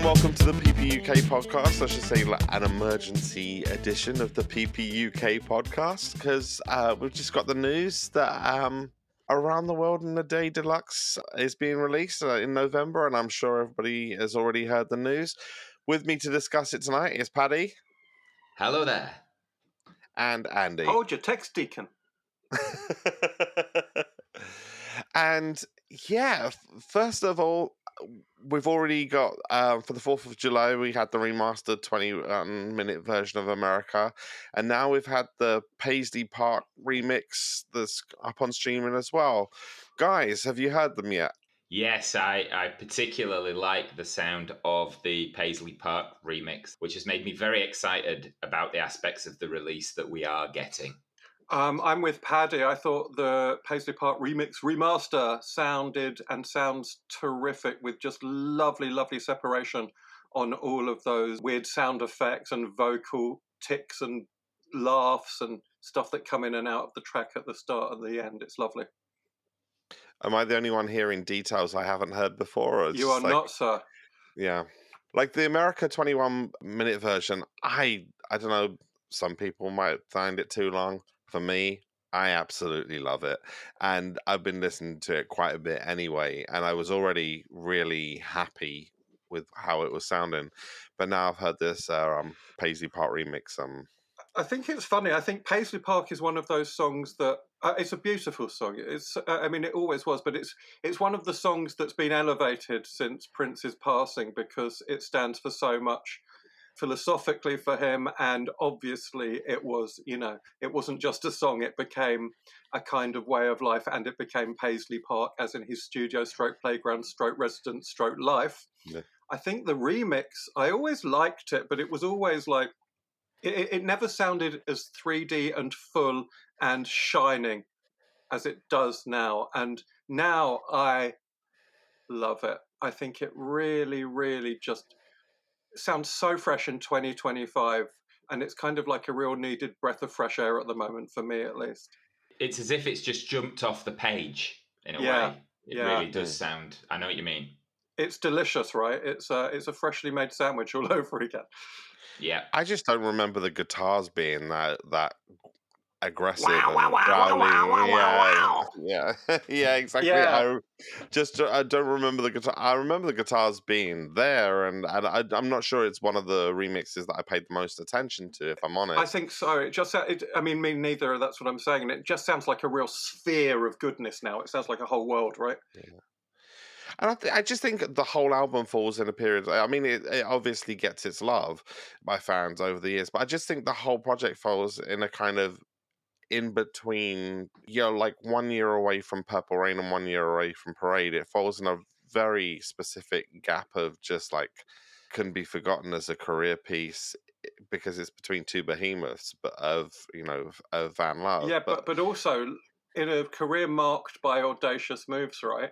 welcome to the PPUK podcast. I should say an emergency edition of the PPUK podcast because we've just got the news that Around the World in a Day Deluxe is being released in November, and I'm sure everybody has already heard the news. With me to discuss it tonight is Paddy. Hello there. And Andy. Hold your text, Deacon. And yeah, first of all, we've already got, for the 4th of July, we had the remastered 20-minute version of America. And now we've had the Paisley Park remix that's up on streaming as well. Guys, have you heard them yet? Yes, I particularly like the sound of the Paisley Park remix, which has made me very excited about the aspects of the release that we are getting. I'm with Paddy. I thought the Paisley Park remix remaster sounded and sounds terrific with just lovely, lovely separation on all of those weird sound effects and vocal ticks and laughs and stuff that come in and out of the track at the start and the end. It's lovely. Am I the only one hearing details I haven't heard before? You are not, sir. Yeah. Like the America 21-minute version, I don't know, some people might find it too long. For me, I absolutely love it. And I've been listening to it quite a bit anyway, and I was already really happy with how it was sounding. But now I've heard this Paisley Park remix. I think it's funny. I think Paisley Park is one of those songs that it's a beautiful song. It's, I mean, it always was, but it's one of the songs that's been elevated since Prince's passing because it stands for so much philosophically for him, and obviously it was, it wasn't just a song. It became a kind of way of life, and it became Paisley Park, as in his studio, stroke playground, stroke residence, stroke life. Yeah. I think the remix, I always liked it, but it was always like, it never sounded as 3D and full and shining as it does now. And now I love it. I think it really, really just sounds so fresh in 2025. And it's kind of like a real needed breath of fresh air at the moment, for me at least. It's as if it's just jumped off the page in a way. It really does sound, I know what you mean. It's delicious, right? It's a freshly made sandwich all over again. Yeah, I just don't remember the guitars being that aggressive wow, and growling. Yeah, exactly. Yeah. I don't remember the guitar. I remember the guitars being there, and I'm not sure it's one of the remixes that I paid the most attention to, if I'm honest. I think so. I mean, me neither. That's what I'm saying. And it just sounds like a real sphere of goodness now. It sounds like a whole world, right? Yeah. And I just think the whole album falls in a period. I mean, it obviously gets its love by fans over the years, but I just think the whole project falls in a kind of in between, like 1 year away from Purple Rain and 1 year away from Parade. It falls in a very specific gap of just like couldn't be forgotten as a career piece because it's between two behemoths, but of Van Love. Yeah, but also in a career marked by audacious moves, right?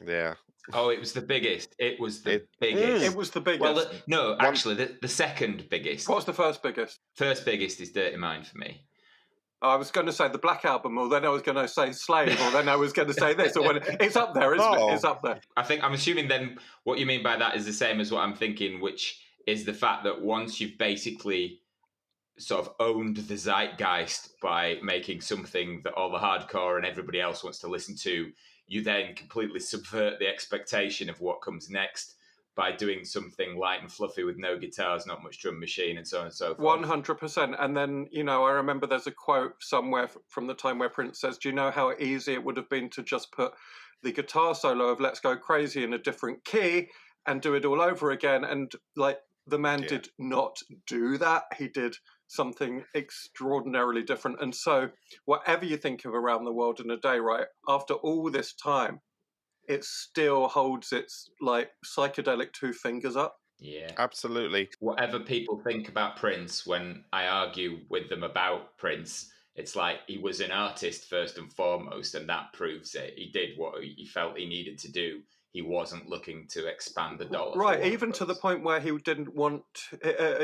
Yeah. Oh, it was the biggest. It was the biggest. It was the biggest. Well, actually, the second biggest. What was the first biggest? First biggest is Dirty Mind for me. I was going to say the Black Album, or then I was going to say Slave, or then I was going to say this. Or it's up there, isn't it? It's up there. I'm assuming then what you mean by that is the same as what I'm thinking, which is the fact that once you've basically sort of owned the zeitgeist by making something that all the hardcore and everybody else wants to listen to, you then completely subvert the expectation of what comes next by doing something light and fluffy with no guitars, not much drum machine, and so on and so forth. 100%. And then, I remember there's a quote somewhere from the time where Prince says, do you know how easy it would have been to just put the guitar solo of Let's Go Crazy in a different key and do it all over again? And like the man did not do that. He did something extraordinarily different. And so whatever you think of Around the World in a Day, right, after all this time, it still holds its like psychedelic two fingers up. Yeah, absolutely. Whatever people think about Prince, when I argue with them about Prince, it's like he was an artist first and foremost, and that proves it. He did what he felt he needed to do. He wasn't looking to expand the dollar. Right, even to the point where he didn't want...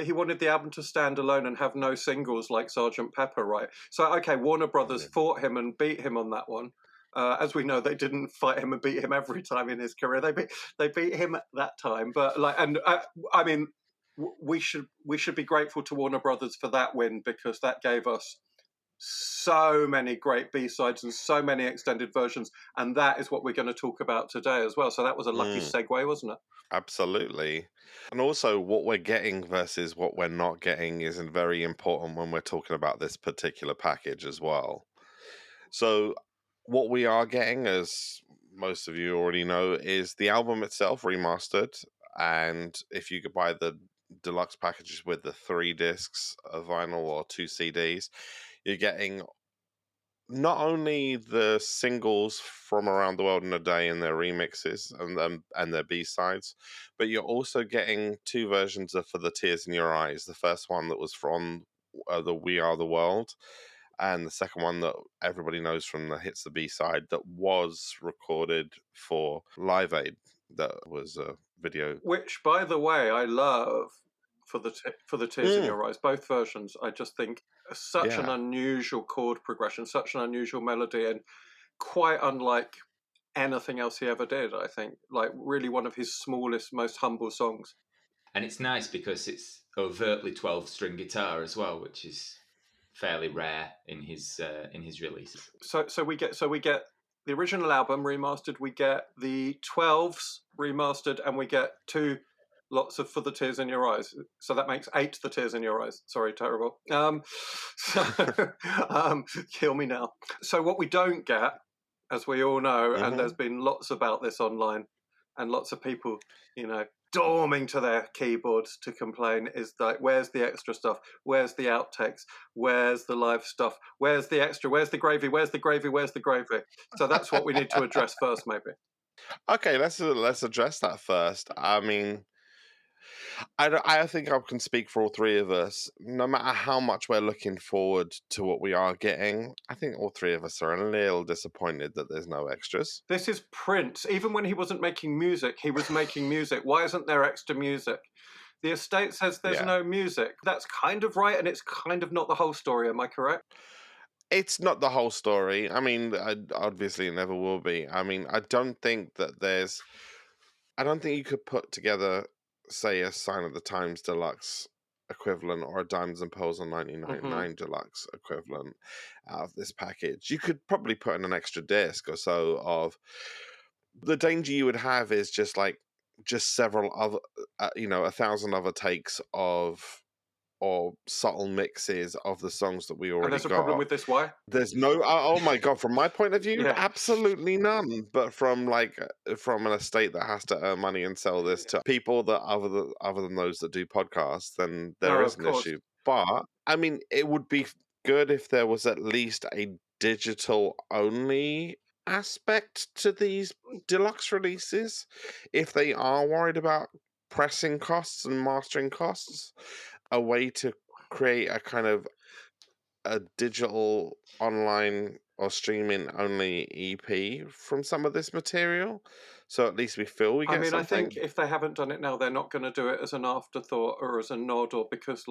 he wanted the album to stand alone and have no singles like Sgt. Pepper, right? So, okay, Warner Brothers fought him and beat him on that one. As we know, they didn't fight him and beat him every time in his career. They beat him that time, but I mean, we should be grateful to Warner Brothers for that win, because that gave us so many great B-sides and so many extended versions, and that is what we're going to talk about today as well. So that was a lucky segue, wasn't it? Absolutely. And also, what we're getting versus what we're not getting is very important when we're talking about this particular package as well. So, what we are getting, as most of you already know, is the album itself remastered. And if you could buy the deluxe packages with the 3 discs of vinyl or 2 CDs, you're getting not only the singles from around the world in a day and their remixes and their B-sides, but you're also getting 2 versions of For the Tears in Your Eyes. The first one that was from the We Are the World, and the second one that everybody knows from the Hits the B-side that was recorded for Live Aid. That was a video. Which, by the way, I love. For the Tears in Your Eyes, both versions, I just think such an unusual chord progression, such an unusual melody, and quite unlike anything else he ever did. I think, like, really one of his smallest, most humble songs. And it's nice because it's overtly 12-string guitar as well, which is fairly rare in his releases. So we get the original album remastered, we get the 12s remastered, and we get 2 lots of For the Tears in Your Eyes. So that makes 8 The Tears in Your Eyes. Sorry, terrible. Kill me now. So what we don't get, as we all know, and there's been lots about this online, and lots of people, storming to their keyboards to complain, is like, where's the extra stuff? Where's the outtakes? Where's the live stuff? Where's the extra? Where's the gravy? Where's the gravy? Where's the gravy? So that's what we need to address first, maybe. Okay, let's address that first. I mean, I think I can speak for all 3 of us. No matter how much we're looking forward to what we are getting, I think all 3 of us are a little disappointed that there's no extras. This is Prince. Even when he wasn't making music, he was making music. Why isn't there extra music? The estate says there's no music. That's kind of right, and it's kind of not the whole story. Am I correct? It's not the whole story. I mean, obviously it never will be. I mean, I don't think you could put together, say, a Sign of the Times Deluxe equivalent or a Diamonds and Pearls on 1999 Deluxe equivalent out of this package. You could probably put in an extra disc or so of. The danger you would have is just several other, 1,000 other takes of or subtle mixes of the songs that we already got. And there's a problem with this, why? There's no, oh my God, from my point of view, absolutely none. But from an estate that has to earn money and sell this to people that other than those that do podcasts, then there is an issue. But I mean, it would be good if there was at least a digital only aspect to these deluxe releases, if they are worried about pressing costs and mastering costs. A way to create a kind of a digital online or streaming only EP from some of this material, so at least we feel we get something. I think if they haven't done it now, they're not going to do it as an afterthought or as a nod, or because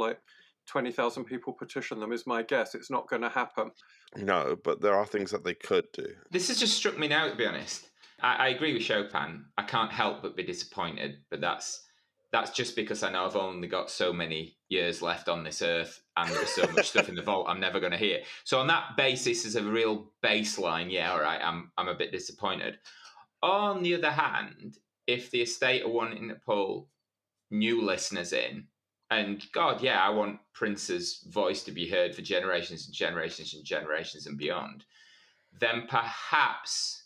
20,000 people petition them, is my guess. It's not going to happen. No, but there are things that they could do. This has just struck me now, to be honest. I agree with Chopin. I can't help but be disappointed, but that's just because I know I've only got so many years left on this earth and there's so much stuff in the vault I'm never going to hear. So on that basis, as a real baseline, yeah, all right, I'm a bit disappointed. On the other hand, if the estate are wanting to pull new listeners in, and God, yeah, I want Prince's voice to be heard for generations and generations and generations and beyond, then perhaps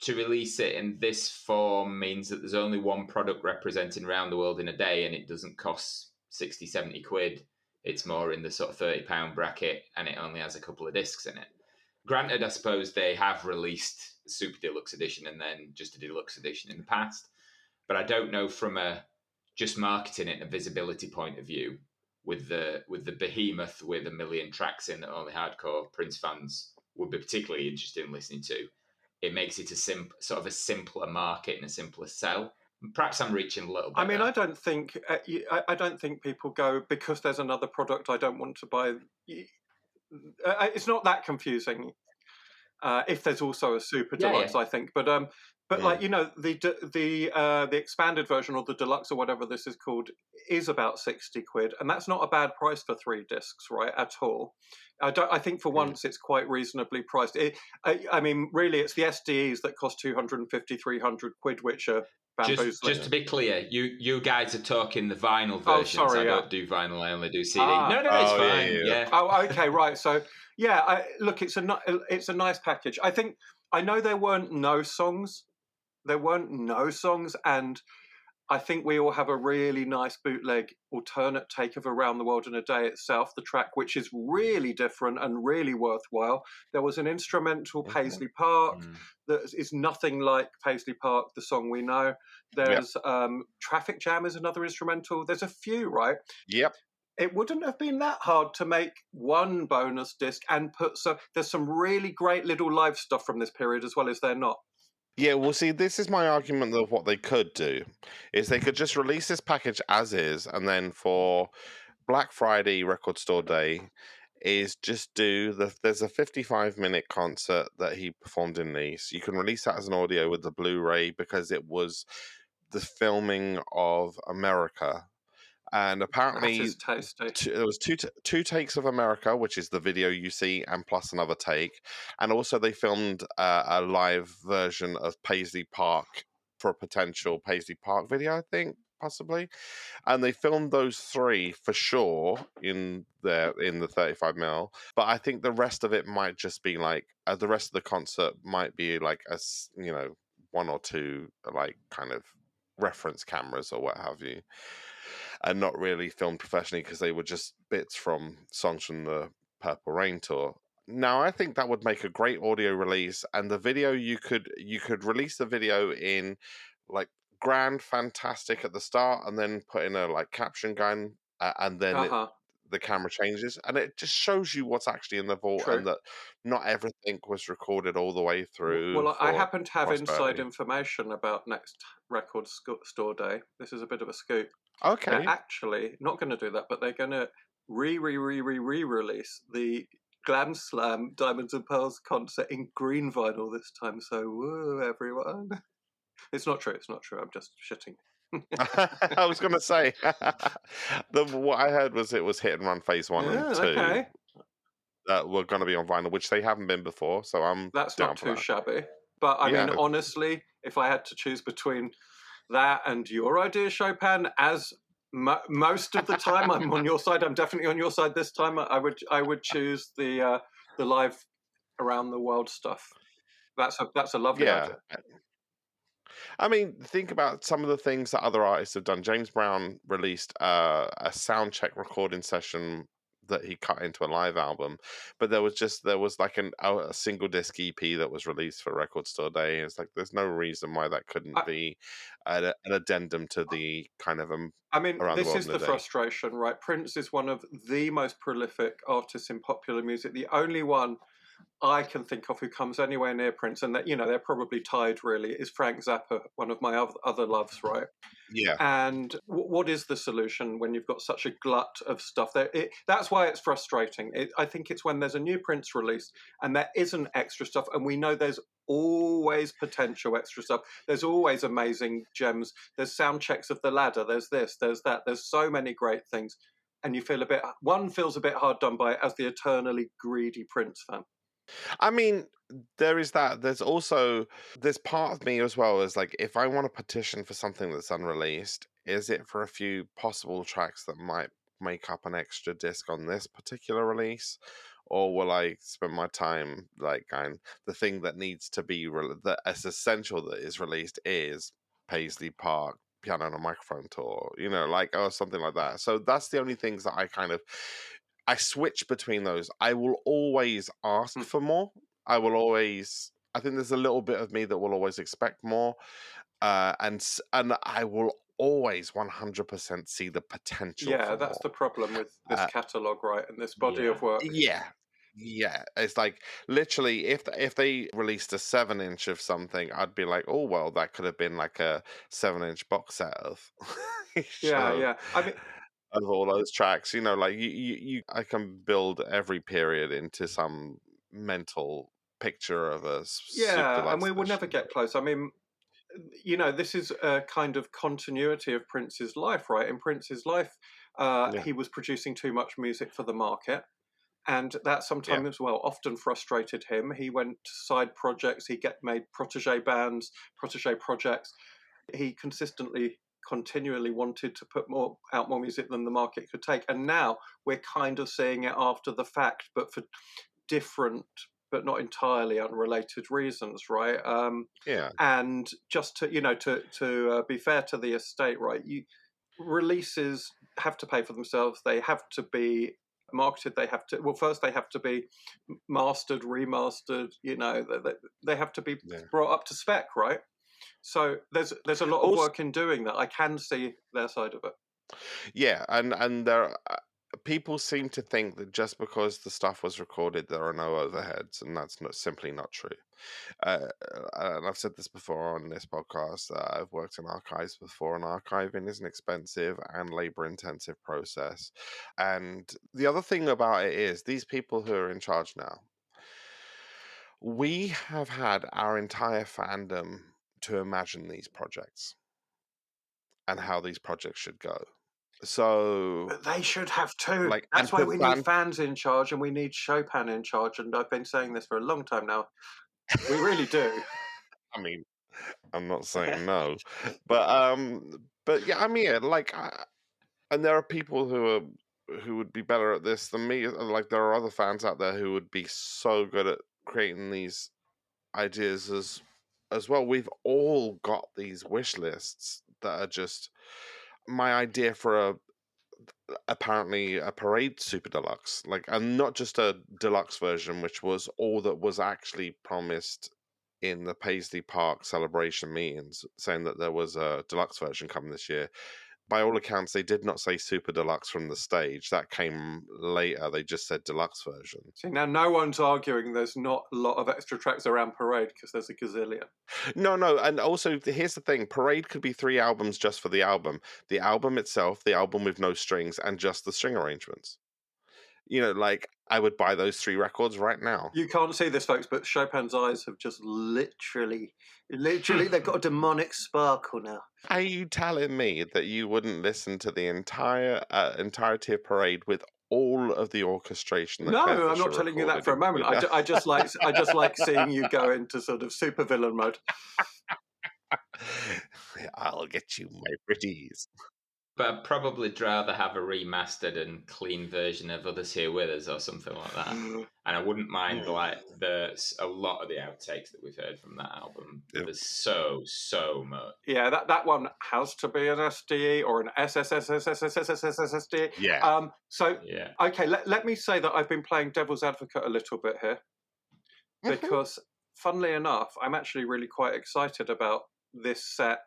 to release it in this form means that there's only one product representing around the world in a day, and it doesn't cost 60, 70 quid. It's more in the sort of £30 bracket, and it only has a couple of discs in it. Granted, I suppose they have released a Super Deluxe Edition and then just a Deluxe Edition in the past, but I don't know from a just marketing it and a visibility point of view, with the behemoth with 1 million tracks in that only hardcore Prince fans would be particularly interested in listening to. It makes it a simpler market and a simpler sell. Perhaps I'm reaching a little bit. I mean, I don't think people go because there's another product I don't want to buy. It's not that confusing. If there's also a super Yeah, deluxe, yeah. I think. But like Mm. the expanded version or the deluxe or whatever this is called is about 60 quid, and that's not a bad price for 3 discs, right? At all. I think for Mm. once it's quite reasonably priced. I mean, really, it's the SDEs that cost 250, 300 quid, which are Just bamboozling. to be clear, you guys are talking the vinyl Oh, versions. I sorry, yeah. don't do vinyl. I only do CD. Ah, No, no, no. It's Oh yeah, fine. yeah, yeah. Yeah. oh, okay, right. So, yeah, look, it's a nice package. I know there weren't no songs. There weren't no songs, and I think we all have a really nice bootleg alternate take of Around the World in a Day itself, the track, which is really different and really worthwhile. There was an instrumental, Mhm. Paisley Park, Mm. that is nothing like Paisley Park, the song we know. Yep. There's Traffic Jam is another instrumental. There's a few, right? Yep. It wouldn't have been that hard to make one bonus disc and there's some really great little live stuff from this period as well, as there not? Yeah, well, see, this is my argument of what they could do, is they could just release this package as is, and then for Black Friday Record Store Day, is just there's a 55-minute concert that he performed in Nice. You can release that as an audio with the Blu-ray because it was the filming of America, and That apparently is tasty. there was two takes of America, which is the video you see, and plus another take, and also they filmed a live version of Paisley Park for a potential Paisley Park video, I think possibly, and they filmed those three for sure in the 35 mil. But I think the rest of it might just be like the rest of the concert might be like one or two like kind of reference cameras or what have you, and not really filmed professionally because they were just bits from songs from the Purple Rain tour. Now I think that would make a great audio release, and the video you could release the video in like grand fantastic at the start, and then put in a like caption gun, and then Uh huh. the camera changes, and it just shows you what's actually in the vault, True. and that not everything was recorded all the way through Well, I for happen to have inside prosperity. information about next store day. This is a bit of a scoop. They're Okay. actually not going to do that, but they're going to re-release the Glam Slam Diamonds and Pearls concert in green vinyl this time. So, woo, everyone. It's not true. It's not true. I'm just shitting. I was going to say, what I heard was it was Hit and Run Phase One and Yeah, Two okay. that were going to be on vinyl, which they haven't been before. So I'm That's not down for too that. shabby. But I mean, Yeah, honestly, if I had to choose between that and your idea, Chopin, as most of the time I'm on your side. I'm definitely on your side this time. I would choose the live around the world stuff. That's a lovely yeah. idea. I mean, think about some of the things that other artists have done. James Brown released a sound check recording session that he cut into a live album, but there was like a single disc EP that was released for Record Store Day. It's like there's no reason why that couldn't I, be an addendum to the kind of I mean, around the this world is in a the day. frustration, right? Prince is one of the most prolific artists in popular music. The only one I can think of who comes anywhere near Prince, and that they're probably tied. Really, is Frank Zappa, one of my other loves, right? Yeah. And what is the solution when you've got such a glut of stuff? That's why it's frustrating. I think it's when there's a new Prince release and there isn't extra stuff, and we know there's always potential extra stuff. There's always amazing gems. There's sound checks of The Ladder. There's this. There's that. There's so many great things, and you feel one feels a bit hard done by it as the eternally greedy Prince fan. I mean, there is that. There's part of me as well as like, if I want to petition for something that's unreleased, is it for a few possible tracks that might make up an extra disc on this particular release? Or will I spend my time like going, the thing that needs to be that is essential that is released is Paisley Park piano and a microphone tour, like, or something like that. So that's the only things that I switch between those. I will always ask Hmm. for more. I think there's a little bit of me that will always expect more, and I will always 100% see the potential Yeah, for that's more. the problem with this Uh, catalogue, right, and this body Yeah. of work. yeah, yeah. It's like literally, if they released a 7-inch of something, I'd be like, oh well, that could have been like a 7-inch box set of Yeah, of yeah. I mean, of all those tracks. Like I can build every period into some mental picture of a super Yeah, and deluxe we will never edition. get close. I mean, this is a kind of continuity of Prince's life, right? In Prince's life, Yeah, he was producing too much music for the market. And that yeah, sometimes, well, often frustrated him. He went to side projects. He made protege bands, protege projects. He continually wanted to put out more music than the market could take. And now we're kind of seeing it after the fact, but for different, but not entirely unrelated reasons, right? yeah. And just to be fair to the estate, right? Releases have to pay for themselves. They have to be marketed. First they have to be mastered, remastered. They have to be Yeah. brought up to spec, right? So there's a lot of Also, work in doing that. I can see their side of it. yeah, and there people seem to think that just because the stuff was recorded, there are no overheads, and that's simply not true. Uh, and I've said this before on this podcast. I've worked in archives before, and archiving is an expensive and labor-intensive process. And the other thing about it is, these people who are in charge now, we have had our entire fandom to imagine these projects and how these projects should go. So, But they should have too. like, That's and why for we need fan, fans in charge, and we need Chopin in charge. And I've been saying this for a long time now. We really do. I mean, I'm not saying no, but yeah, I mean, yeah, like, and there are people who would be better at this than me. Like, there are other fans out there who would be so good at creating these ideas as well. We've all got these wish lists that are just my idea for apparently a parade super deluxe, like, and not just a deluxe version, which was all that was actually promised in the Paisley Park celebration meetings, saying that there was a deluxe version coming this year. By all accounts, they did not say super deluxe from the stage. That came later. They just said deluxe version. See, now no one's arguing there's not a lot of extra tracks around Parade because there's a gazillion. No, and also here's the thing: Parade could be 3 albums just for the album itself, the album with no strings, and just the string arrangements. Like, I would buy those 3 records right now. You can't see this, folks, but Chopin's eyes have just literally, they've got a demonic sparkle now. Are you telling me that you wouldn't listen to the entirety of Parade with all of the orchestration that Claire No, I'm Fisher not telling you that recorded for a moment. included? I just like seeing you go into sort of supervillain mode. I'll get you, my pretties. But I'd probably rather have a remastered and clean version of Others Here With Us or something like that. And I wouldn't mind like a lot of the outtakes that we've heard from that album. Yeah. There's so much. Yeah, that one has to be an SDE or an SSSSSSSSSD. Yeah. So Yeah. okay, let me say that I've been playing devil's advocate a little bit here because, funnily enough, I'm actually really quite excited about this set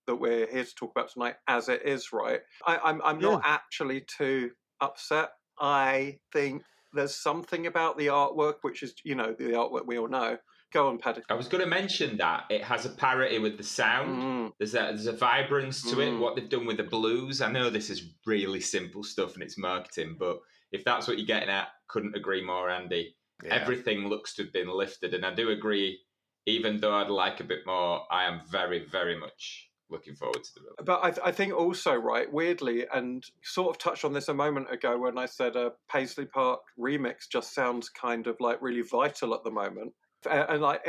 that we're here to talk about tonight as it is, right? I'm not actually too upset. I think there's something about the artwork, which is, the artwork we all know. Go on, Paddy. I was going to mention that it has a parity with the sound. There's a vibrance to it. What they've done with the blues. I know this is really simple stuff and it's marketing, but if that's what you're getting at, couldn't agree more, Andy. Yeah. Everything looks to have been lifted, and I do agree. Even though I'd like a bit more, I am very, very much looking forward to the release. But I think also, right, weirdly, and sort of touched on this a moment ago when I said a Paisley Park remix just sounds kind of like really vital at the moment. And like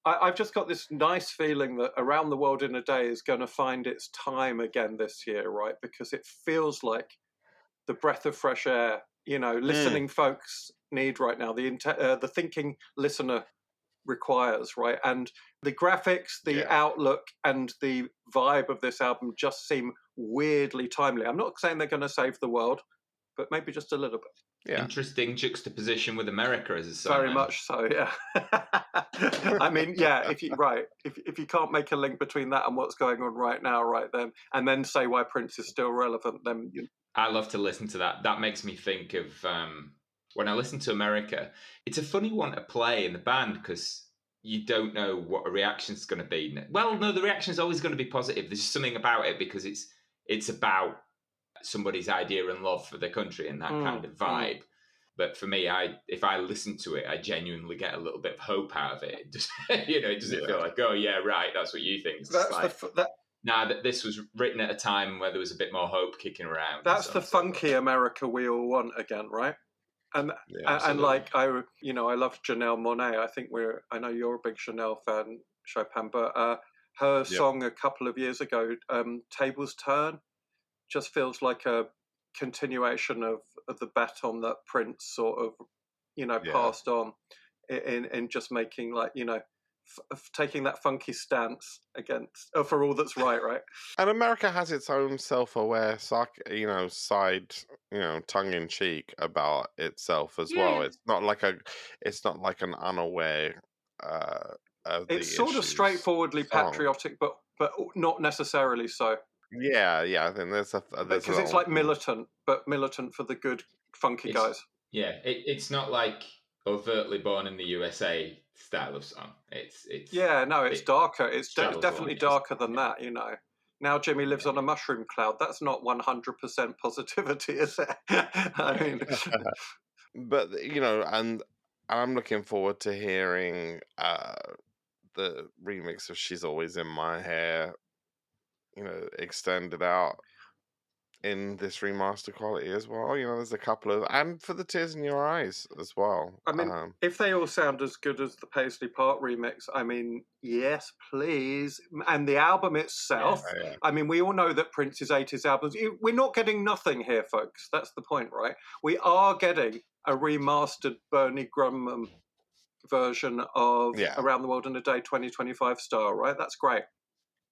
I've just got this nice feeling that Around the World in a Day is going to find its time again this year, right? Because it feels like the breath of fresh air, listening folks need right now. The thinking listener requires, right? And the graphics, the outlook, and the vibe of this album just seem weirdly timely. I'm not saying they're going to save the world, but maybe just a little bit. Yeah. Interesting juxtaposition with America as a song. Very much so, yeah. I mean, yeah, if you can't make a link between that and what's going on right now, right then, and then say why Prince is still relevant, then I love to listen to that. That makes me think of when I listen to America. It's a funny one to play in the band because you don't know what a reaction's going to be. Well, no, the reaction's always going to be positive. There's something about it because it's about somebody's idea and love for their country and that kind of vibe. But for me, if I listen to it, I genuinely get a little bit of hope out of it. It just, it doesn't feel Yeah. like, oh yeah, right, that's what you think. It's just That's like, nah, that this was written at a time where there was a bit more hope kicking around, and that's so on the and so forth. funky America we all want again, right? And Yeah, and Absolutely. like I love Janelle Monáe. I know you're a big Chanel fan, Chopin, but her Yep. song a couple of years ago, "Tables Turn," just feels like a continuation of the baton that Prince sort of Yeah. passed on in just making like taking that funky stance against for all that's right. And America has its own self-aware, side, tongue-in-cheek about itself as well. Yeah. It's not like an unaware of the It's sort of issues straightforwardly song. patriotic, but not necessarily so, Yeah, I think there's a because it's little. like militant, but militant for the good funky It's guys. it's not like overtly born in the USA style of song. It's Yeah, no, it's it darker. It's straddles along definitely the edges. darker than that. Now Jimmy lives on a mushroom cloud. That's not 100% positivity, is it? I Yeah, mean, But and I'm looking forward to hearing the remix of "She's Always in My Hair," extended out in this remaster quality as well. There's a couple of, and for the Tears in Your Eyes as well. I mean, if they all sound as good as the Paisley Park remix, I mean, yes, please. And the album itself, Yeah. I mean, we all know that Prince's 80s albums, we're not getting nothing here, folks. That's the point, right? We are getting a remastered Bernie Grunman version of Yeah. Around the World in a Day 2025 style, right? That's great.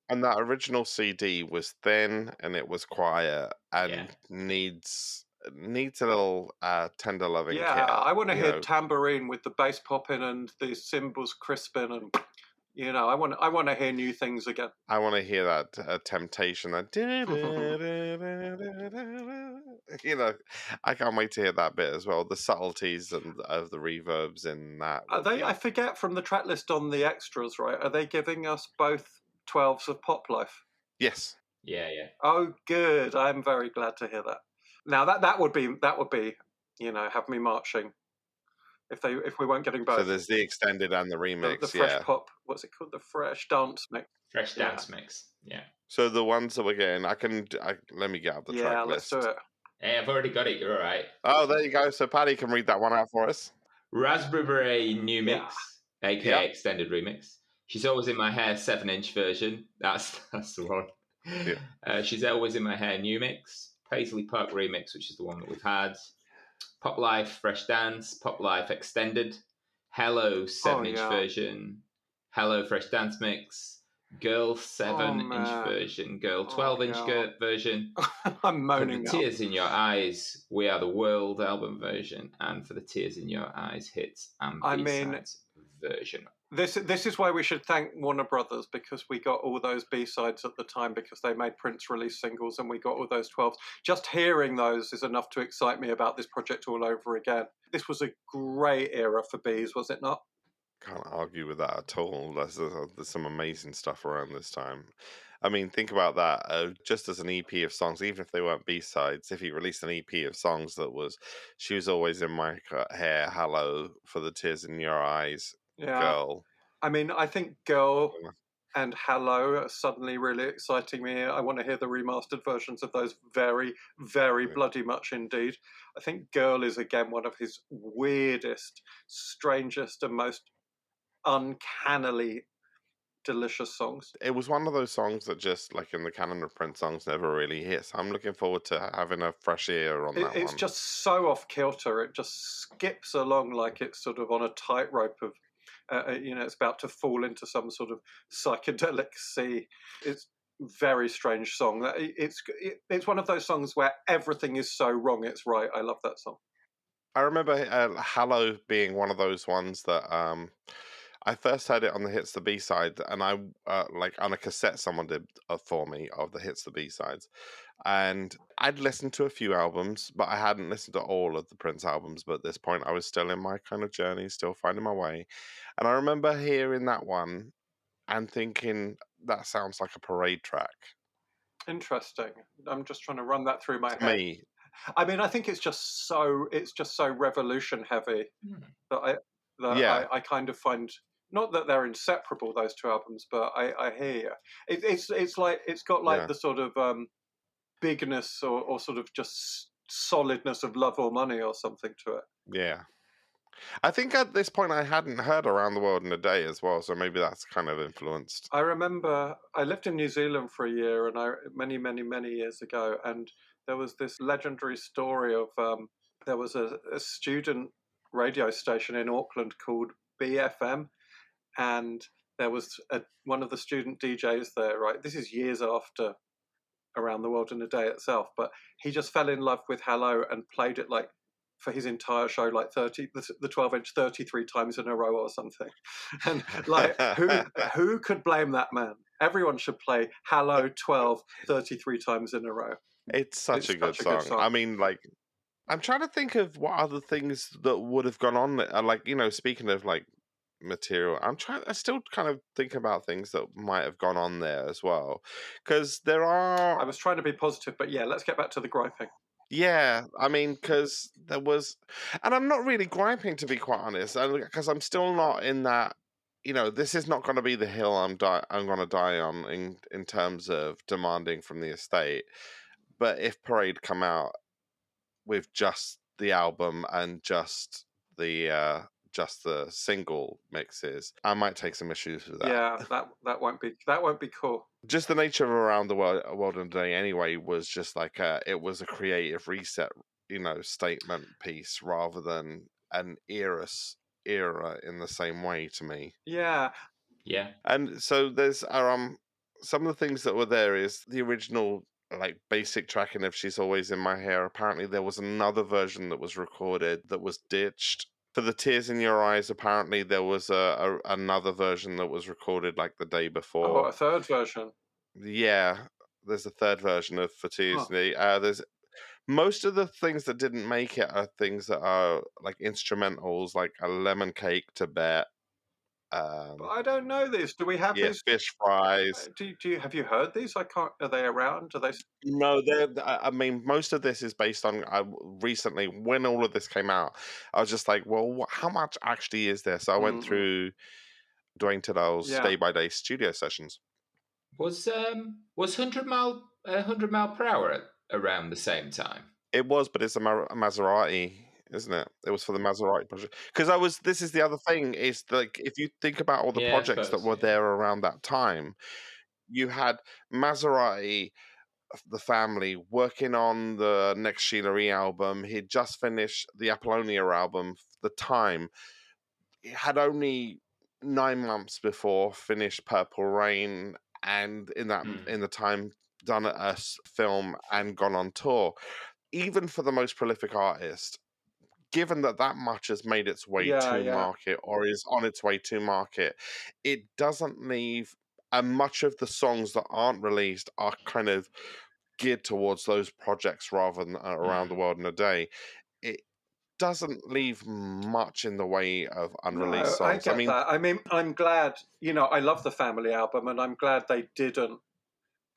And that original CD was thin and it was quiet and Yeah. needs a little tender loving Yeah, care. I want to you hear know. tambourine with the bass popping and the cymbals crisping, and I want to hear new things again. I want to hear that temptation. That I can't wait to hear that bit as well. The subtleties and of the reverbs in that Are would they? be. I forget from the track list on the extras, right? Are they giving us both 12s of Pop Life? Yes. Yeah. Oh, good. I'm very glad to hear that. Now that would be have me marching if we weren't getting So both. there's the extended and the remix. The fresh yeah. pop. What's it called? The fresh dance mix. Fresh Yeah. dance mix. Yeah. So the ones that we're getting, let me get up the track Let's list. do it. Hey, I've already got it. You're all right. Oh, there you go. So Paddy can read that one out for us. Raspberry Beret new Yeah. mix, aka Yep. extended remix. She's Always in My Hair 7-inch version. That's the one. Yeah. She's Always in My Hair new mix. Paisley Park remix, which is the one that we've had. Pop Life Fresh Dance. Pop Life extended. Hello 7-inch version. Hello Fresh Dance mix. Girl 7-inch version. Girl 12-inch version. I'm moaning For the now. Tears in Your Eyes, We Are the World album version, and for the Tears in Your Eyes hits and B-sides version. This is why we should thank Warner Brothers, because we got all those B-sides at the time because they made Prince release singles and we got all those 12s. Just hearing those is enough to excite me about this project all over again. This was a great era for B's, was it not? Can't argue with that at all. There's some amazing stuff around this time. I mean, think about that. Just as an EP of songs, even if they weren't B-sides, if he released an EP of songs that was "She Was Always in My Hair," "Hello," "For the Tears in Your Eyes," "Girl." I mean, I think "Girl" and "Hello" are suddenly really exciting me. I want to hear the remastered versions of those very, very bloody much indeed. I think "Girl" is again one of his weirdest, strangest, and most uncannily delicious songs. It was one of those songs that just, like in the canon of Prince songs, never really hits. I'm looking forward to having a fresh ear on that one. It's just so off kilter. It just skips along like it's sort of on a tightrope of, it's about to fall into some sort of psychedelic sea. It's a very strange song. It's one of those songs where everything is so wrong it's right. I love that song. I remember "Hello" being one of those ones that I first heard it on the Hits the B-side, and I like on a cassette someone did for me of the Hits the B-sides, and I'd listened to a few albums, but I hadn't listened to all of the Prince albums. But at this point, I was still in my kind of journey, still finding my way, and I remember hearing that one and thinking that sounds like a parade track. Interesting. I'm just trying to run that through my To head. me, I mean, I think it's just so revolution heavy Hmm. that Yeah, I kind of find, not that they're inseparable, those two albums, but I hear you. It's like it's got like yeah, the sort of bigness or sort of just solidness of Love or Money or something to it. yeah. I think at this point I hadn't heard Around the World in a Day as well, so maybe that's kind of influenced. I remember I lived in New Zealand for a year, and many years ago, and there was this legendary story of there was a student radio station in Auckland called BFM, and there was one of the student DJs there. Right, this is years after Around the World in a Day itself, but he just fell in love with Hello and played it like for his entire show, like the 12-inch 33 times in a row or something. And like, who could blame that man? Everyone should play Hello 33 times in a row. It's such It's a good such a good song. song. I mean, like, I'm trying to think of what other things that would have gone on. Like, speaking of like material, I still kind of think about things that might have gone on there as well, because there I are. was trying to be positive, but yeah, let's get back to the griping. Yeah, I mean, because there was, and I'm not really griping to be quite honest, because I'm still not in that. This is not going to be the hill I'm going to die on in terms of demanding from the estate. But if Parade come out with just the album and just the single mixes, I might take some issues with that. Yeah, that won't be cool. Just the nature of Around the World in a Day anyway was just like it was a creative reset, statement piece rather than an era in the same way to me. Yeah, Yeah. And so there's some of the things that were there is the original like basic tracking of She's Always in My Hair. Apparently there was another version that was recorded that was ditched. For the Tears in Your Eyes, apparently there was another version that was recorded like the day oh, before. a third version. Yeah, there's a third version of For Tears Huh. in the there's most of the things that didn't make it are things that are like instrumentals, like a Lemon Cake to Bet. But Um, I don't know these. Do we have yeah, these? Fish Fries. Do you have you heard these? I can't. Are they around? Do they? No, I mean, most of this is based on recently when all of this came out. I was just like, well, how much actually is there? So I went Mm-mm. through Dwayne Tedell's Yeah. day by day studio sessions. Was 100 mile per hour around the same time? It was, but it's a Maserati, isn't it? It was for the Maserati project. Because this is the other thing is like if you think about all the Yeah, I projects that suppose. were Yeah. there around that time, you had Maserati, the family working on the next Sheila E album. He'd just finished the Apollonia album. The time he had only 9 months before finished Purple Rain, and Mm. in the time done a film and gone on tour. Even for the most prolific artist, given that that much has made its way Yeah. to Yeah. market or is on its way to market, it doesn't leave. And much of the songs that aren't released are kind of geared towards those projects rather than Around the Mm. World in a Day. It doesn't leave much in the way of unreleased No, I songs. I get mean, that. I mean, I'm glad. I love the Family album, and I'm glad they didn't.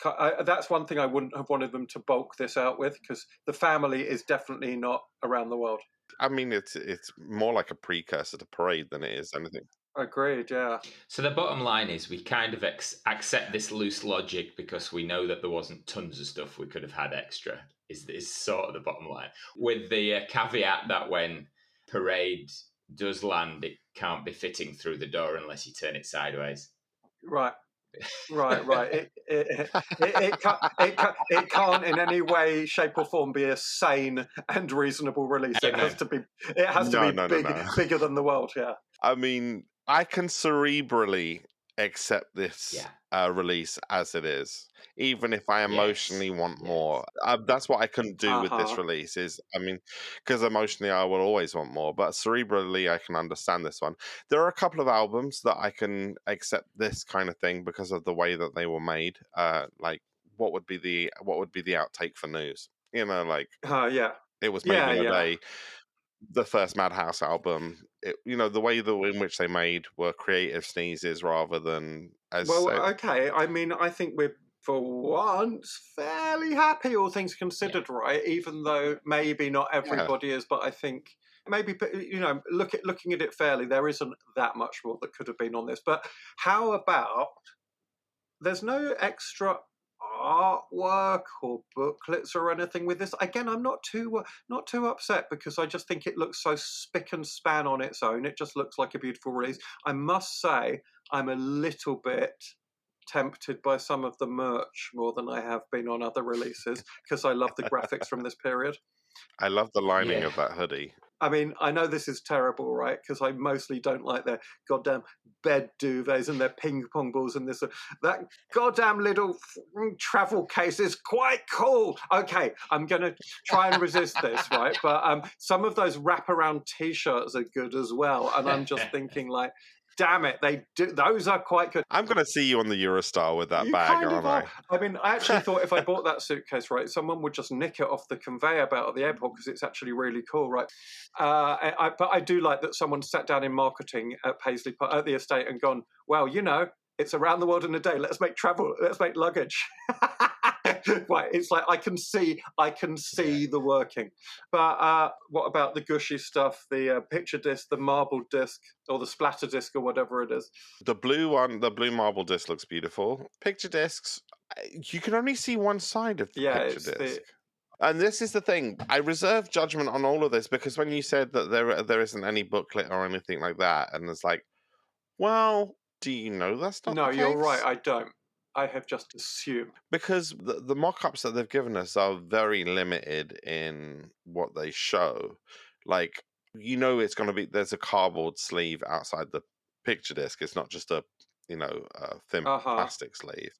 That's one thing I wouldn't have wanted them to bulk this out with, because the Family is definitely not Around the World. it's more like a precursor to Parade than it is anything. Agreed. Yeah. So the bottom line is we kind of accept this loose logic because we know that there wasn't tons of stuff we could have had extra. Is sort of the bottom line, with the caveat that when Parade does land, it can't be fitting through the door unless you turn it sideways. Right. Right. It can't in any way, shape, or form be a sane and reasonable release. It has Amen. to be. It has to No, be no, no, no. bigger than the world. Yeah. I mean, I can cerebrally accept this Yeah. release as it is, even if I emotionally Yes. want Yes. more. That's what I couldn't do with this Uh-huh. release. I mean, because emotionally I will always want more, but cerebrally I can understand this one. There are a couple of albums that I can accept this kind of thing because of the way that they were made. Like what would be the outtake for News? Like Yeah. it was made Yeah. in a Yeah. day. The first Madhouse album, the way in which they made were creative sneezes rather than as Well, okay. I mean, I think we're for once, fairly happy, all things considered, right? Even though maybe not Yeah. everybody is, but I think maybe, looking at it fairly, there isn't that much more that could have been on this. But how about there's no extra artwork or booklets or anything with this? Again, I'm not too upset because I just think it looks so spick and span on its own. It just looks like a beautiful release. I must say, I'm a little bit tempted by some of the merch more than I have been on other releases because I love the graphics from this period. I love the lining Yeah. of that hoodie. I mean, I know this is terrible, right? Because I mostly don't like their goddamn bed duvets and their ping pong balls and this. That goddamn little travel case is quite cool. Okay, I'm going to try and resist this, right? But some of those wraparound T-shirts are good as well. And I'm just thinking, like, damn it, they do. Those are quite good. I'm going to see you on the Eurostar with that You bag, kind of aren't are. I? I mean, I actually thought if I bought that suitcase, right, someone would just nick it off the conveyor belt at the airport because it's actually really cool, right? But I do like that someone sat down in marketing at Paisley at the estate and gone, well, it's around the world in a day. Let's make luggage. Right, it's like I can see the working. But what about the gushy stuff, the picture disc, the marble disc, or the splatter disc, or whatever it is? The blue one, the blue marble disc looks beautiful. Picture discs, you can only see one side of the Yeah, picture it's disc. And this is the thing. I reserve judgment on all of this because when you said that there isn't any booklet or anything like that, and it's like, well, do you know that's not No, the you're right. case? I don't. I have just assumed. Because the mock-ups that they've given us are very limited in what they show. Like, it's going to be, there's a cardboard sleeve outside the picture disc. It's not just a thin Uh-huh. plastic sleeve.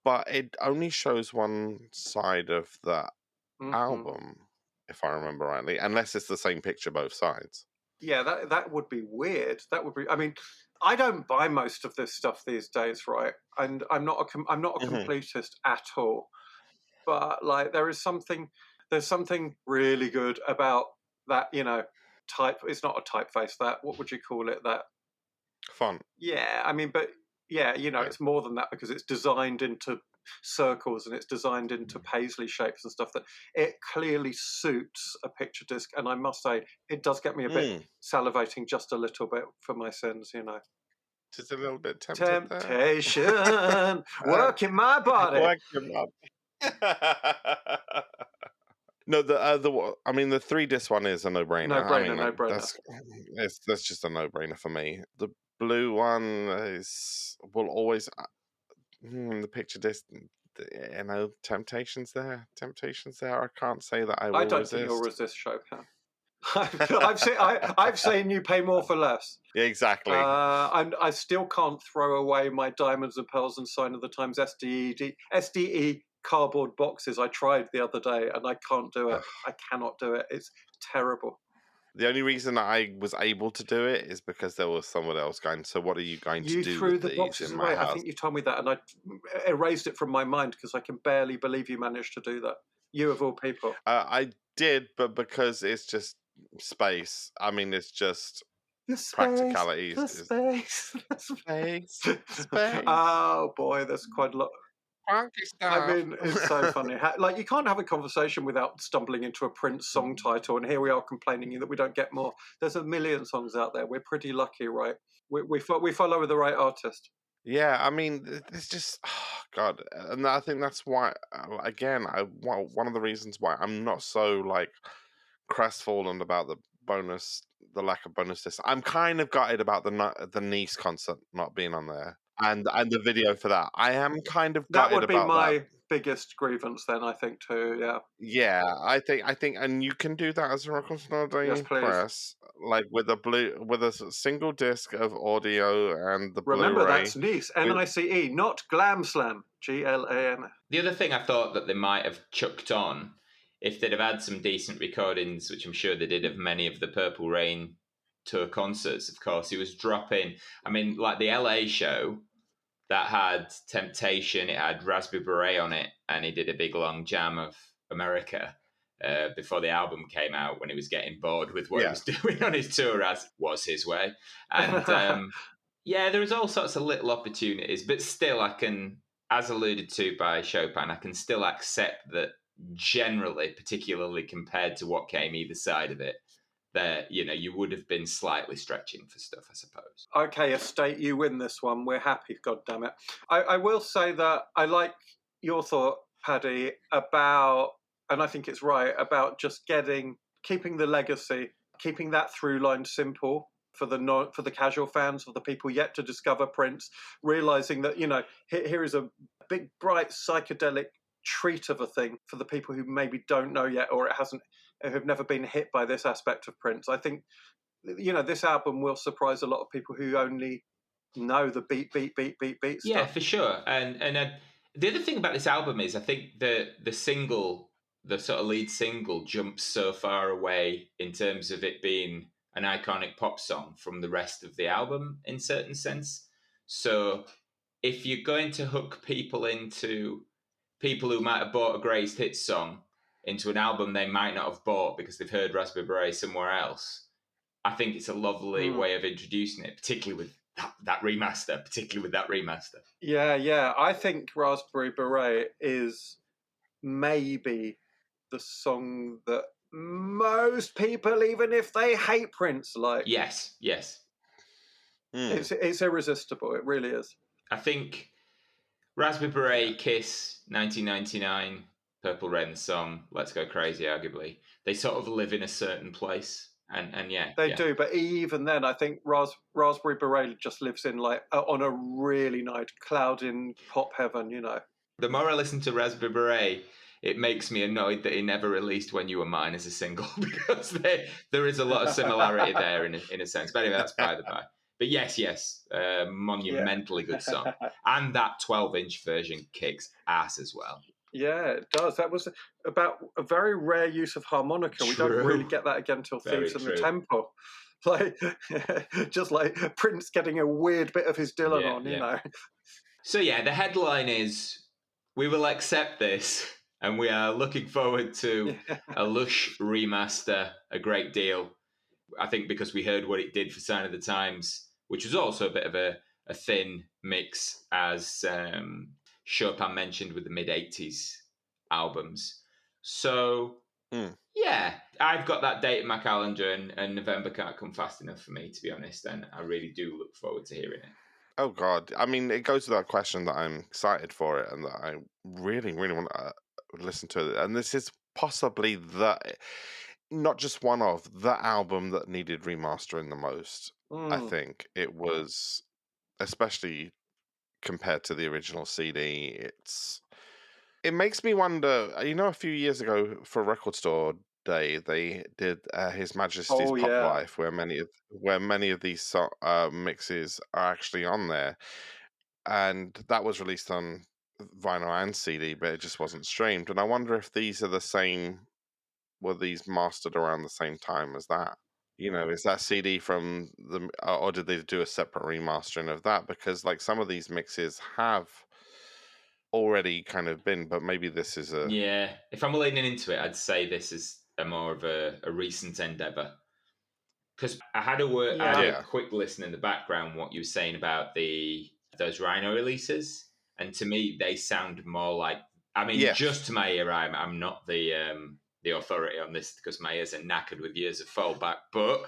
But it only shows one side of the Mhm. album, if I remember rightly, unless it's the same picture both sides. Yeah, that would be weird. That would be. I mean, I don't buy most of this stuff these days, right? And I'm not a Mhm. completist at all. But like, there's something really good about that. Type. It's not a typeface. That, what would you call it? That. Font. Yeah, I mean, but yeah, Yeah. it's more than that because it's designed into circles and it's designed into paisley shapes and stuff that it clearly suits a picture disc. And I must say, it does get me a bit salivating just a little bit for my sins, Just a little bit tempted there. Temptation, working my body. Work him up. No, the 3-disc one is a no-brainer. No-brainer. That's just a no-brainer for me. The blue one will always the picture disc. Temptations there. I can't say that I will I don't resist. think you'll resist Chopin. I've seen you pay more for less. Yeah, exactly. And I still can't throw away my Diamonds and Pearls and Sign of the Times SDE cardboard boxes. I tried the other day and I can't do it. I cannot do it. It's terrible. The only reason I was able to do it is because there was someone else going, so what are you going to do You threw with the these boxes in my away. house? I think you told me that and I erased it from my mind because I can barely believe you managed to do that. You of all people. I did, but because it's just space. I mean, it's just practicalities. The space. Space. Oh boy, there's quite a lot. Funky stuff. I mean, it's so funny. Like, you can't have a conversation without stumbling into a Prince song title, and here we are complaining that we don't get more. There's a million songs out there. We're pretty lucky, right? We follow the right artist. Yeah, I mean, it's just God, and I think that's why. Again, one of the reasons why I'm not so like crestfallen about the lack of bonus disc. I'm kind of gutted about the Nice concert not being on there, and the video for that. I am kind of That gutted would be about that. my biggest grievance, then, I think, too. Yeah. Yeah, I think, and you can do that as a Record Store Day Yes, please. press, like with a single disc of audio and the Remember, Blu-ray. that's Nice, NICE, not Glam Slam, GLAM. The other thing I thought that they might have chucked on, if they'd have had some decent recordings, which I'm sure they did of many of the Purple Rain tour concerts, of course, it was dropping. I mean, like the LA show that had Temptation, it had Raspberry Beret on it, and he did a big long jam of America before the album came out when he was getting bored with what he was doing on his tour, as was his way. And yeah, there was all sorts of little opportunities, but still I can as alluded to by Chopin, I can still accept that generally, particularly compared to what came either side of it, that you would have been slightly stretching for stuff, I suppose. Okay, Estate, you win this one. We're happy, God damn it. I will say that I like your thought, Paddy, about, and I think it's right, about just keeping the legacy, keeping that through line simple for the casual fans, for the people yet to discover Prince, realizing that here is a big, bright, psychedelic treat of a thing for the people who maybe don't know yet, or have never been hit by this aspect of Prince. I think this album will surprise a lot of people who only know the beat Yeah, stuff. for sure. And the other thing about this album is I think the single, the sort of lead single, jumps so far away in terms of it being an iconic pop song from the rest of the album in certain sense. So if you're going to hook people who might have bought a greatest hits song into an album they might not have bought because they've heard Raspberry Beret somewhere else, I think it's a lovely way of introducing it, particularly with that remaster. Yeah. I think Raspberry Beret is maybe the song that most people, even if they hate Prince, like. Yes. It's irresistible. It really is. I think Raspberry Beret, Kiss, 1999, Purple Rain, the song, Let's Go Crazy, arguably, they sort of live in a certain place. And They do, but even then, I think Raspberry Beret just lives in on a really nice cloud in pop heaven. The more I listen to Raspberry Beret, it makes me annoyed that he never released When You Were Mine as a single because there is a lot of similarity there in a sense. But anyway, that's by the by. But yes, monumentally good song. And that 12-inch version kicks ass as well. Yeah, it does. That was about a very rare use of harmonica. True. We don't really get that again till Thieves in the Temple. Like, just like Prince getting a weird bit of his Dylan on. So yeah, the headline is, we will accept this, and we are looking forward to a lush remaster a great deal. I think because we heard what it did for Sign of the Times, which was also a bit of a thin mix, as Chopin mentioned with the mid-80s albums. So, yeah, I've got that date in my calendar, and November can't come fast enough for me, to be honest, and I really do look forward to hearing it. Oh, God. I mean, it goes without question that I'm excited for it and that I really, really want to listen to it. And this is possibly not just one of the album that needed remastering the most. I think it was, especially compared to the original CD, it makes me wonder. A few years ago for Record Store Day, they did His Majesty's Pop Life, where many of these mixes are actually on there, and that was released on vinyl and CD, but it just wasn't streamed. And I wonder if these are the same. Were these mastered around the same time as that? Is that CD from the, or did they do a separate remastering of that? Because like some of these mixes have already kind of been, but maybe this is a... Yeah, if I'm leaning into it, I'd say this is more of a recent endeavour. Because I had a quick listen in the background what you were saying about those Rhino releases, and to me they sound more like, just to my ear, I'm not the authority on this because my ears are knackered with years of fallback, but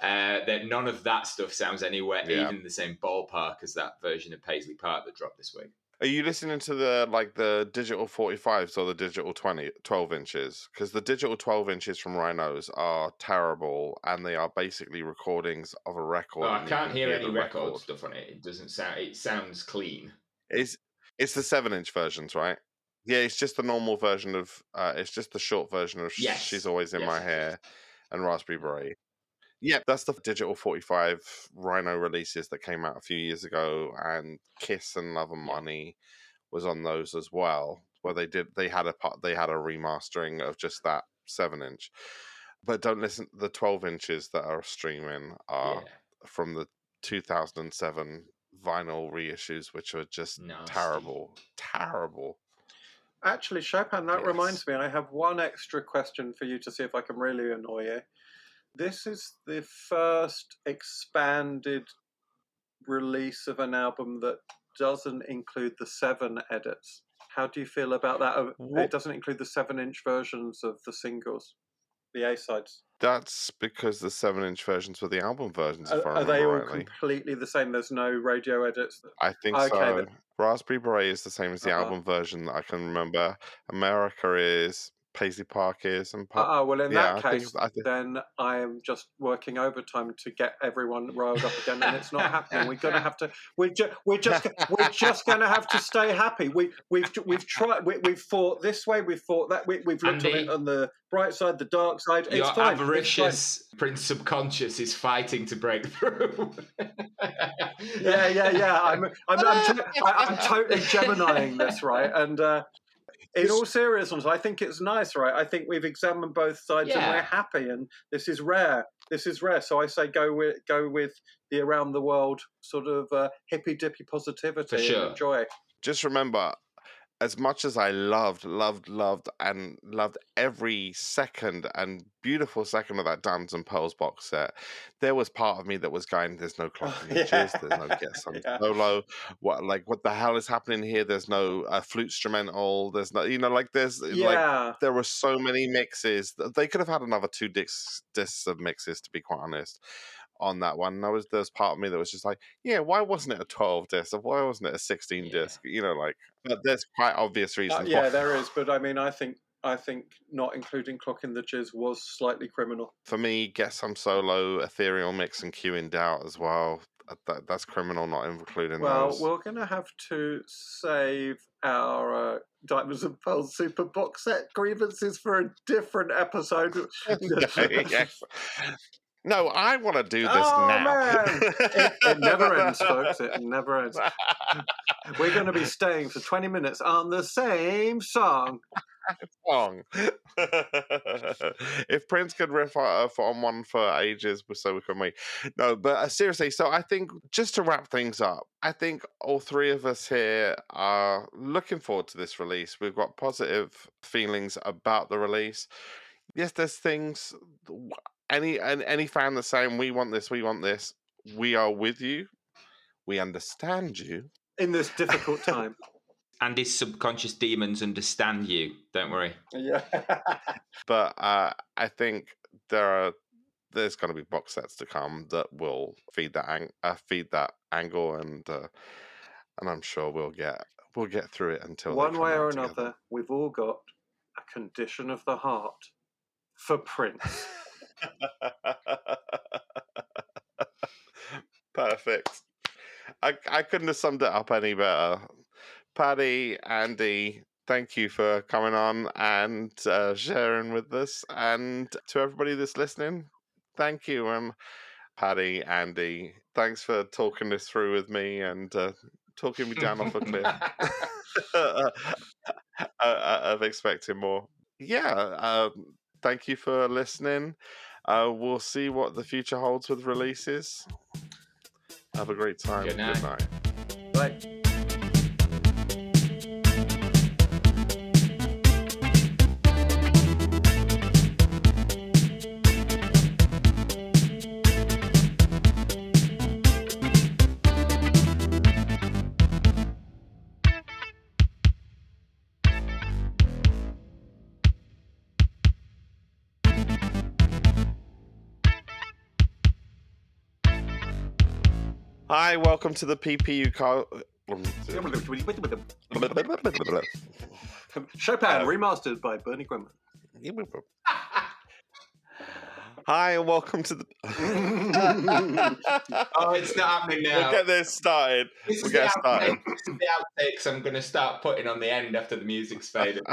that none of that stuff sounds anywhere even in the same ballpark as that version of Paisley Park that dropped this week. Are you listening to the digital 45s or the digital 12 inches? Because the digital 12 inches from Rhinos are terrible, and they are basically recordings of a record. I can't hear any record stuff on it. It doesn't sound. It sounds clean. It's the 7-inch versions, right? Yeah, it's just the normal version of. It's just the short version of She's Always in My Hair and Raspberry Beret. Yeah, that's the digital 45 Rhino releases that came out a few years ago, and Kiss and Love and Money was on those as well, where they had a remastering of just that 7-inch. But don't listen, the 12 inches that are streaming are from the 2007 vinyl reissues, which are just terrible. Actually, Chopin, that reminds me, I have one extra question for you to see if I can really annoy you. This is the first expanded release of an album that doesn't include the 7 edits. How do you feel about that? It doesn't include the 7-inch versions of the singles, the A-sides. That's because the 7-inch versions were the album versions, if I Are remember they all rightly. completely the same? There's no radio edits? I think Okay, so. then. Raspberry Beret is the same as the album version that I can remember. America is, Paisley Park is, and Well, in yeah, that case, then I am just working overtime to get everyone riled up again, and it's not happening. We're gonna have to. We're just gonna have to stay happy. We've tried. We've fought this way. We've fought that. We've looked Andy, on it on the bright side, the dark side. Your It's fine. avaricious Prince subconscious is fighting to break through. Yeah. I'm totally Geminiing this, right? And in all seriousness, I think it's nice, right? I think we've examined both sides and we're happy, and this is rare. So I say go with the around the world sort of hippy dippy positivity and enjoy. Just remember, as much as I loved every second and beautiful second of that Diamonds and Pearls box set, there was part of me that was going, there's no clock in the jizz, there's no Get Some solo. What the hell is happening here? There's no flute instrumental. There's no, there were so many mixes. They could have had another 2 discs of mixes, to be quite honest, on that one. There's part of me that was just like, yeah, why wasn't it a 12 disc? Why wasn't it a 16 disc? But there's quite obvious reasons. There is, but I mean, I think not including Clock in the Jizz was slightly criminal. For me, Get Some Solo, Ethereal Mix, and Q in Doubt as well. That's criminal, not including those. Well, we're going to have to save our Diamonds and Pearls Super Box Set grievances for a different episode. No, I want to do this now. Man. It never ends, folks. It never ends. We're going to be staying for 20 minutes on the same song. If Prince could riff on one for ages, so can we. No, but seriously, so I think just to wrap things up, I think all 3 of us here are looking forward to this release. We've got positive feelings about the release. Yes, there's things. Any fan that's saying we want this, we are with you. We understand you in this difficult time. And his subconscious demons understand you. Don't worry. Yeah. But I think there's going to be box sets to come that will feed that angle, and I'm sure we'll get through it until one way or together. another. We've all got a condition of the heart for Prince. Perfect. I couldn't have summed it up any better. Paddy, Andy, thank you for coming on and sharing with us. And to everybody that's listening, thank you. Paddy, Andy, thanks for talking this through with me and talking me down off a cliff of expecting more. Yeah, thank you for listening. We'll see what the future holds with releases. Have a great time. Good night. Bye. Hi, welcome to the PPUK. Chopin, remastered by Bernie Grumman. Hi, and welcome to the... Oh, it's not happening now. We'll get this started. This is the outtakes I'm going to start putting on the end after the music's faded.